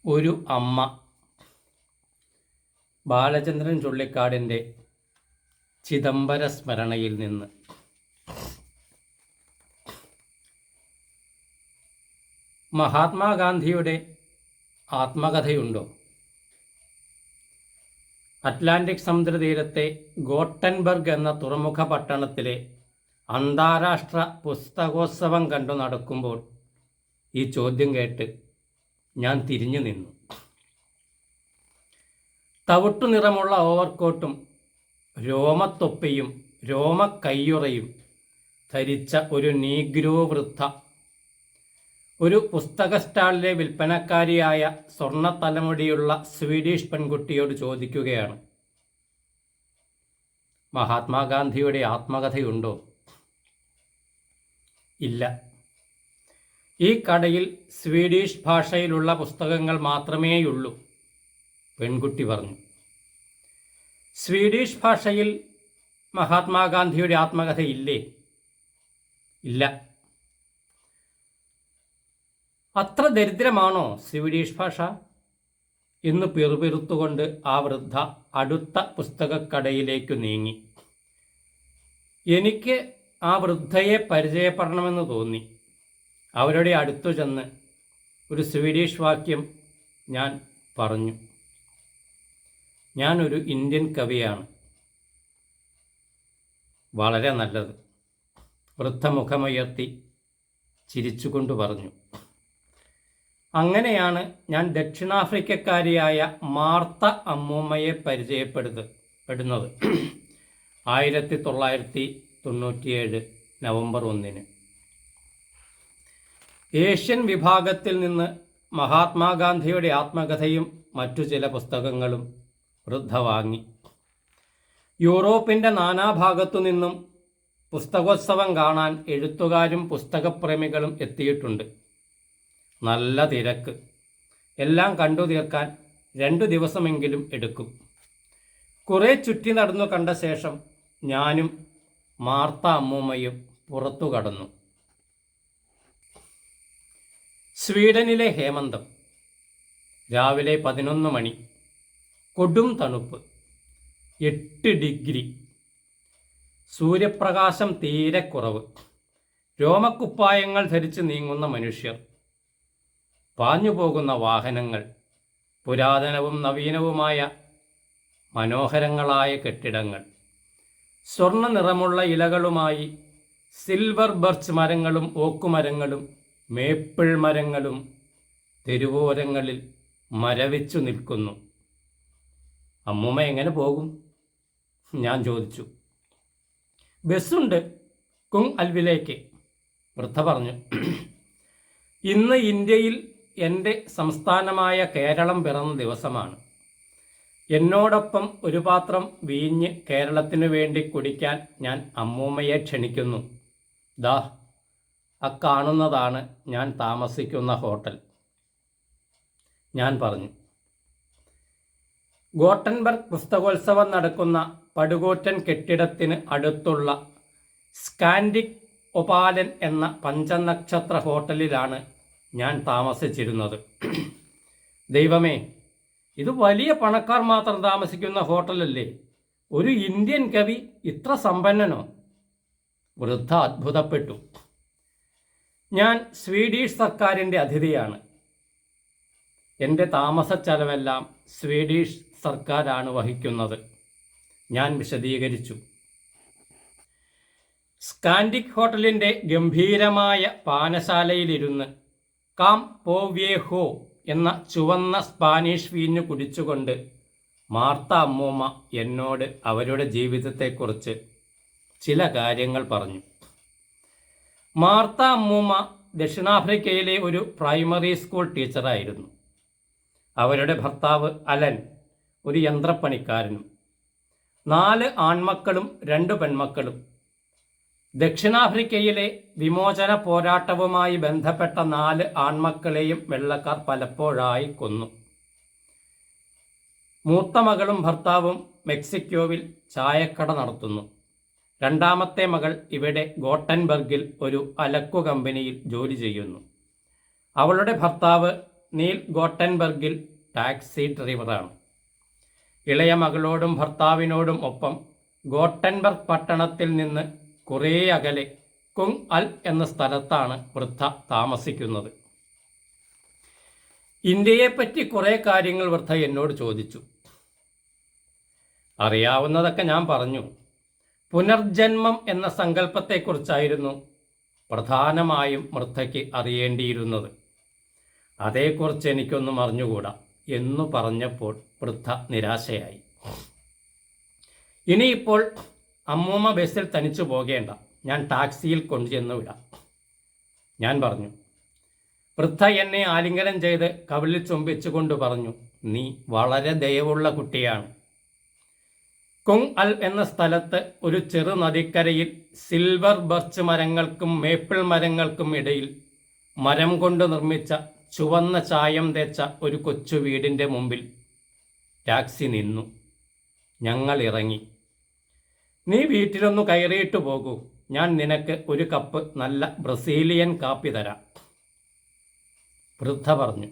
ഒരു അമ്മ. ബാലചന്ദ്രൻ ചുള്ളിക്കാടിൻ്റെ ചിദംബര സ്മരണയിൽ നിന്ന്. മഹാത്മാഗാന്ധിയുടെ ആത്മകഥയുണ്ടോ? അറ്റ്ലാന്റിക് സമുദ്രതീരത്തെ ഗോട്ടൻബർഗ് എന്ന തുറമുഖ പട്ടണത്തിലെ അന്താരാഷ്ട്ര പുസ്തകോത്സവം കണ്ടു നടക്കുമ്പോൾ ഈ ചോദ്യം കേട്ട് ഞാൻ തിരിഞ്ഞു നിന്നു. തവിട്ടു നിറമുള്ള ഓവർകോട്ടും രോമത്തൊപ്പിയും രോമക്കയ്യുറയും ധരിച്ച ഒരു നീഗ്രോ വൃദ്ധ ഒരു പുസ്തക സ്റ്റാളിലെ വിൽപ്പനക്കാരിയായ സ്വർണ്ണ തലമുടിയുള്ള സ്വീഡിഷ് പെൺകുട്ടിയോട് ചോദിക്കുകയാണ്, മഹാത്മാഗാന്ധിയുടെ ആത്മകഥയുണ്ടോ? ഇല്ല. ഈ കടയിൽ സ്വീഡിഷ് ഭാഷയിലുള്ള പുസ്തകങ്ങൾ മാത്രമേയുള്ളൂ, പെൺകുട്ടി പറഞ്ഞു. സ്വീഡിഷ് ഭാഷയിൽ മഹാത്മാഗാന്ധിയുടെ ആത്മകഥയില്ലേ? ഇല്ല. അത്ര ദരിദ്രമാണോ സ്വീഡിഷ് ഭാഷ എന്ന് പിറുപിറുത്തുകൊണ്ട് ആ വൃദ്ധ അടുത്ത പുസ്തകക്കടയിലേക്കു നീങ്ങി. എനിക്ക് ആ വൃദ്ധയെ പരിചയപ്പെടണമെന്ന് തോന്നി. അവരുടെ അടുത്തു ചെന്ന് ഒരു സ്വീഡിഷ് വാക്യം ഞാൻ പറഞ്ഞു. ഞാനൊരു ഇന്ത്യൻ കവിയാണ്. വളരെ നല്ലത്, വൃദ്ധ മുഖമുയർത്തി ചിരിച്ചുകൊണ്ട് പറഞ്ഞു. അങ്ങനെയാണ് ഞാൻ ദക്ഷിണാഫ്രിക്കക്കാരിയായ മാർത്ത അമ്മൂമ്മയെ പരിചയപ്പെടുന്നത്. 1997 നവംബർ 1. ഏഷ്യൻ വിഭാഗത്തിൽ നിന്ന് മഹാത്മാഗാന്ധിയുടെ ആത്മകഥയും മറ്റു ചില പുസ്തകങ്ങളും വൃദ്ധ വാങ്ങി. യൂറോപ്പിൻ്റെ നാനാഭാഗത്തു നിന്നും പുസ്തകോത്സവം കാണാൻ എഴുത്തുകാരും പുസ്തകപ്രേമികളും എത്തിയിട്ടുണ്ട്. നല്ല തിരക്ക്. എല്ലാം കണ്ടു തീർക്കാൻ 2 ദിവസമെങ്കിലും എടുക്കും. കുറേ ചുറ്റി നടന്നു കണ്ട ശേഷം ഞാനും മാർത്ത അമ്മൂമ്മയും പുറത്തു കടന്നു. സ്വീഡനിലെ ഹേമന്തം. രാവിലെ 11 മണി. കൊടും തണുപ്പ്, 8 ഡിഗ്രി. സൂര്യപ്രകാശം തീരെ കുറവ്. രോമക്കുപ്പായങ്ങൾ ധരിച്ച് നീങ്ങുന്ന മനുഷ്യർ, പാഞ്ഞു പോകുന്ന വാഹനങ്ങൾ, പുരാതനവും നവീനവുമായ മനോഹരങ്ങളായ കെട്ടിടങ്ങൾ, സ്വർണ്ണ നിറമുള്ള ഇലകളുമായി സിൽവർ ബർച്ച് മരങ്ങളും ഓക്കുമരങ്ങളും മേപ്പിൾ മരങ്ങളും തെരുവോരങ്ങളിൽ മരവിച്ചു നിൽക്കുന്നു. അമ്മൂമ്മ എങ്ങനെ പോകും? ഞാൻ ചോദിച്ചു. ബസ്സുണ്ട്, കുങ് അൽവിലേക്ക്, വൃദ്ധ പറഞ്ഞു. ഇന്ന് ഇന്ത്യയിൽ എൻ്റെ സംസ്ഥാനമായ കേരളം പിറന്ന ദിവസമാണ്. എന്നോടൊപ്പം ഒരു പാത്രം വീഞ്ഞ് കേരളത്തിനു വേണ്ടി കുടിക്കാൻ ഞാൻ അമ്മൂമ്മയെ ക്ഷണിക്കുന്നു. ദാ കാണുന്നതാണ് ഞാൻ താമസിക്കുന്ന ഹോട്ടൽ, ഞാൻ പറഞ്ഞു. ഗോട്ടൻബർഗ് പുസ്തകോത്സവം നടക്കുന്ന പടുകൂറ്റൻ കെട്ടിടത്തിന് അടുത്തുള്ള സ്കാൻഡിക് ഒപാലൻ എന്ന പഞ്ചനക്ഷത്ര ഹോട്ടലിലാണ് ഞാൻ താമസിച്ചിരുന്നത്. ദൈവമേ, ഇത് വലിയ പണക്കാർ മാത്രം താമസിക്കുന്ന ഹോട്ടലല്ലേ? ഒരു ഇന്ത്യൻ കവി ഇത്ര സമ്പന്നനോ? വൃദ്ധ അത്ഭുതപ്പെട്ടു. ഞാൻ സ്വീഡിഷ് സർക്കാരിൻ്റെ അതിഥിയാണ്. എൻ്റെ താമസച്ചെലവെല്ലാം സ്വീഡിഷ് സർക്കാരാണ് വഹിക്കുന്നത്, ഞാൻ വിശദീകരിച്ചു. സ്കാൻഡിക് ഹോട്ടലിൻ്റെ ഗംഭീരമായ പാനശാലയിലിരുന്ന് കാം പോവ്യേഹോ എന്ന ചുവന്ന സ്പാനിഷ് വീഞ്ഞു കുടിച്ചുകൊണ്ട് മാർത്ത അമ്മൂമ്മ എന്നോട് അവരുടെ ജീവിതത്തെക്കുറിച്ച് ചില കാര്യങ്ങൾ പറഞ്ഞു. മാർത്ത അമ്മൂമ്മ ദക്ഷിണാഫ്രിക്കയിലെ ഒരു പ്രൈമറി സ്കൂൾ ടീച്ചറായിരുന്നു. അവരുടെ ഭർത്താവ് അലൻ ഒരു യന്ത്രപ്പണിക്കാരനും. 4 ആൺമക്കളും 2 പെൺമക്കളും. ദക്ഷിണാഫ്രിക്കയിലെ വിമോചന പോരാട്ടവുമായി ബന്ധപ്പെട്ട 4 ആൺമക്കളെയും വെള്ളക്കാർ പലപ്പോഴായി കൊന്നു. മൂത്ത മകളും ഭർത്താവും മെക്സിക്കോവിൽ ചായക്കട നടത്തുന്നു. രണ്ടാമത്തെ മകൾ ഇവിടെ ഗോട്ടൻബർഗിൽ ഒരു അലക്കു കമ്പനിയിൽ ജോലി ചെയ്യുന്നു. അവളുടെ ഭർത്താവ് നീൽ ഗോട്ടൻബർഗിൽ ടാക്സി ഡ്രൈവറാണ്. ഇളയ മകളോടും ഭർത്താവിനോടും ഒപ്പം ഗോട്ടൻബർഗ് പട്ടണത്തിൽ നിന്ന് കുറേ അകലെ കുങ് അൽ എന്ന സ്ഥലത്താണ് വൃദ്ധ താമസിക്കുന്നത്. ഇന്ത്യയെപ്പറ്റി കുറേ കാര്യങ്ങൾ വൃദ്ധ എന്നോട് ചോദിച്ചു. അറിയാവുന്നതൊക്കെ ഞാൻ പറഞ്ഞു. പുനർജന്മം എന്ന സങ്കല്പത്തെക്കുറിച്ചായിരുന്നു പ്രധാനമായും വൃദ്ധയ്ക്ക് അറിയേണ്ടിയിരുന്നത്. അതേക്കുറിച്ച് എനിക്കൊന്നും അറിഞ്ഞുകൂടാ എന്നു പറഞ്ഞപ്പോൾ വൃദ്ധ നിരാശയായി. ഇനിയിപ്പോൾ അമ്മൂമ്മ ബസ്സിൽ തനിച്ചു പോകേണ്ട, ഞാൻ ടാക്സിയിൽ കൊണ്ടുചെന്ന് വിടാം, ഞാൻ പറഞ്ഞു. വൃദ്ധ എന്നെ ആലിംഗനം ചെയ്ത് കവിളിൽ ചുംബിച്ചുകൊണ്ട് പറഞ്ഞു, നീ വളരെ ദയവുള്ള കുട്ടിയാണ്. കുങ് അൽ എന്ന സ്ഥലത്ത് ഒരു ചെറു നദിക്കരയിൽ സിൽവർ ബർച്ച് മരങ്ങൾക്കും മേപ്പിൾ മരങ്ങൾക്കും ഇടയിൽ മരം കൊണ്ട് നിർമ്മിച്ച ചുവന്ന ചായം തേച്ച ഒരു കൊച്ചു വീടിൻ്റെ മുമ്പിൽ ടാക്സി നിന്നു. ഞങ്ങൾ ഇറങ്ങി. നീ വീട്ടിലൊന്നു കയറിയിട്ട് പോകൂ, ഞാൻ നിനക്ക് ഒരു കപ്പ് നല്ല ബ്രസീലിയൻ കാപ്പി തരാം, വൃദ്ധ പറഞ്ഞു.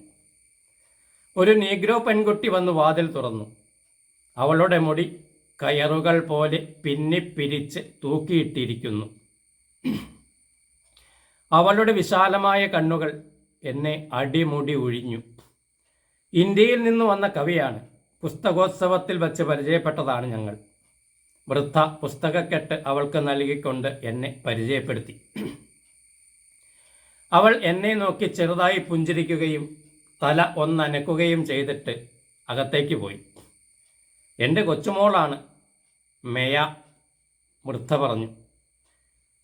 ഒരു നീഗ്രോ പെൺകുട്ടി വന്ന് വാതിൽ തുറന്നു. അവളുടെ മുടി കയറുകൾ പോലെ പിന്നിപ്പിരിച്ച് തൂക്കിയിട്ടിരിക്കുന്നു. അവളുടെ വിശാലമായ കണ്ണുകൾ എന്നെ അടിമുടി ഒഴിഞ്ഞു. ഇന്ത്യയിൽ നിന്ന് വന്ന കവിയാണ്. പുസ്തകോത്സവത്തിൽ വച്ച് പരിചയപ്പെട്ടതാണ് ഞങ്ങൾ. വൃദ്ധ പുസ്തകക്കെട്ട് അവൾക്ക് നൽകിക്കൊണ്ട് എന്നെ പരിചയപ്പെടുത്തി. അവൾ എന്നെ നോക്കി ചെറുതായി പുഞ്ചിരിക്കുകയും തല ഒന്നനക്കുകയും ചെയ്തിട്ട് അകത്തേക്ക് പോയി. എൻ്റെ കൊച്ചുമോളാണ് മെയ, വൃദ്ധ പറഞ്ഞു.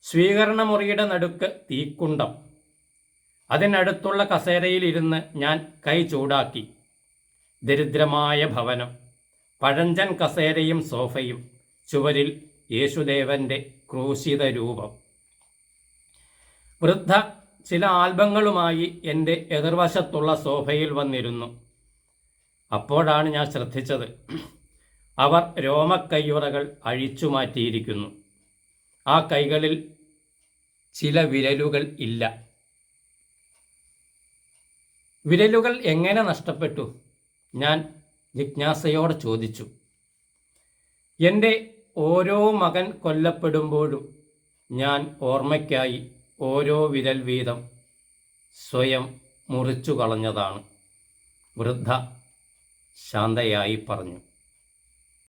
സ്വീകരണ മുറിയുടെ നടുക്ക് തീക്കുണ്ടം. അതിനടുത്തുള്ള കസേരയിൽ ഇരുന്ന് ഞാൻ കൈ ചൂടാക്കി. ദരിദ്രമായ ഭവനം, പഴഞ്ചൻ കസേരയും സോഫയും, ചുവരിൽ യേശുദേവൻ്റെ ക്രൂശിത രൂപം. വൃദ്ധ ചില ആൽബങ്ങളുമായി എൻ്റെ എതിർവശത്തുള്ള സോഫയിൽ വന്നിരുന്നു. അപ്പോഴാണ് ഞാൻ ശ്രദ്ധിച്ചത്, അവർ രോമക്കയ്യുറകൾ അഴിച്ചു മാറ്റിയിരിക്കുന്നു. ആ കൈകളിൽ ചില വിരലുകൾ ഇല്ല. വിരലുകൾ എങ്ങനെ നഷ്ടപ്പെട്ടു? ഞാൻ ജിജ്ഞാസയോടെ ചോദിച്ചു. എൻ്റെ ഓരോ മകൻ കൊല്ലപ്പെടുമ്പോഴും ഞാൻ ഓർമ്മയ്ക്കായി ഓരോ വിരൽ വീതം സ്വയം മുറിച്ചു കളഞ്ഞതാണ്, വൃദ്ധ ശാന്തയായി പറഞ്ഞു.